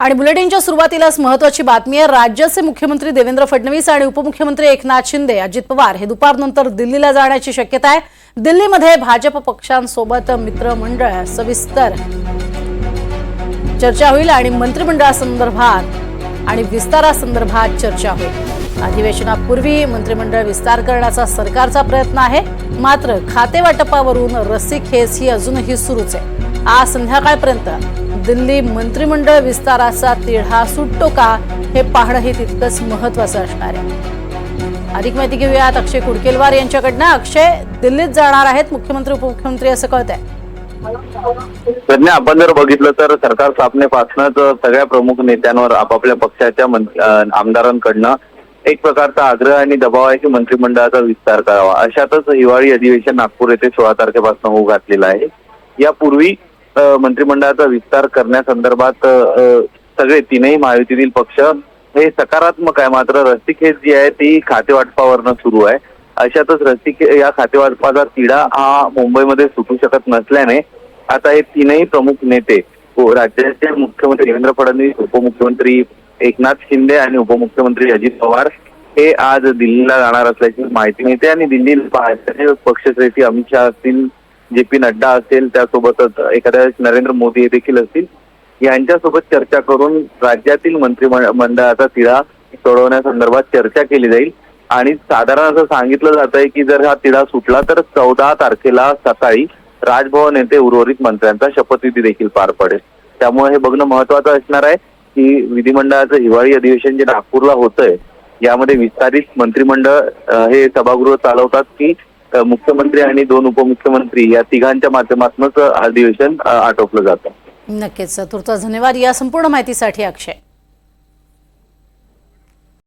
आणि बुलेटिनच्या सुरुवातीलाच महत्त्वाची बातमी आहे। राज्याचे मुख्यमंत्री देवेंद्र फडणवीस आणि उपमुख्यमंत्री एकनाथ शिंदे, अजित पवार हे दुपारनंतर दिल्लीला जाण्याची शक्यता आहे। दिल्लीमध्ये भाजप पक्षांसोबत मित्रमंडळ सविस्तर चर्चा होईल आणि मंत्रिमंडळासंदर्भात आणि विस्तारासंदर्भात चर्चा होईल। अधिवेशनापूर्वी मंत्रिमंडळ विस्तार करण्याचा सरकारचा प्रयत्न आहे, मात्र खातेवाटपावरून रस्सीखेच ही अजूनही सुरूच आहे। आज संध्याकाळपर्यंत दिल्ली मंत्रिमंडळ विस्ताराचा तिढा सुटतो का हे पाहणंही तितकंच महत्त्वाचं असणार आहे। अधिक माहिती घेऊयात अक्षय कुडकेलवार यांच्याकडनं। अक्षय, दिल्लीत जाणार आहेत मुख्यमंत्री उपमुख्यमंत्री असं कळतंय। प्रज्ञा, आपण जर बघितलं तर सरकार स्थापनेपासूनच सगळ्या प्रमुख नेत्यांवर आपापल्या पक्षाच्या आमदारांकडनं एक प्रकारचा आग्रह आणि दबाव आहे की मंत्रिमंडळाचा विस्तार करावा। अशातच हिवाळी अधिवेशन नागपूर येथे 16 तारखेपासून होऊ घातलेलं आहे। यापूर्वी मंत्रिमंडळाचा विस्तार करण्यासंदर्भात सगळे तीनही महायुतीतील पक्ष हे सकारात्मक आहे, मात्र रस्सीखेच जी आहे ती खातेवाटपावरनं सुरू आहे। अशातच या खातेवाटपाचा तिढा हा मुंबईमध्ये सुटू शकत नसल्याने आता हे तीनही प्रमुख नेते, राज्याचे मुख्यमंत्री देवेंद्र फडणवीस, उपमुख्यमंत्री एकनाथ शिंदे आणि उपमुख्यमंत्री अजित पवार हे आज दिल्लीला जाणार असल्याची माहिती मिळते। आणि दिल्लीला भाजपचे पक्षश्रेष्ठी अमित शहा असतील, जे.पी. नड्डा असेल, त्यासोबतच एखाद्या वेळेस नरेंद्र मोदी देखील असतील, यांच्यासोबत चर्चा करून राज्यातील मंत्रिमंडळाचा तिढा सोडवण्यासंदर्भात चर्चा केली जाईल। आणि साधारण असं सांगितलं जात आहे की जर हा तिढा सुटला तर 14 तारखेला सकाळी राजभवन येथे उर्वरित मंत्र्यांचा शपथविधी देखील पार पडेल। त्यामुळे हे बघणं महत्वाचं असणार आहे की विधिमंडळाचं हिवाळी अधिवेशन जे नागपूरला होतंय यामध्ये विस्तारित मंत्रिमंडळ हे सभागृह चालवतात की मुख्यमंत्री आणि 2 उपमुख्यमंत्री या तिघांच्या माध्यमातूनच अधिवेशन आटोपलं जातं। नक्कीच, तुर्तास धन्यवाद या संपूर्ण माहितीसाठी अक्षय।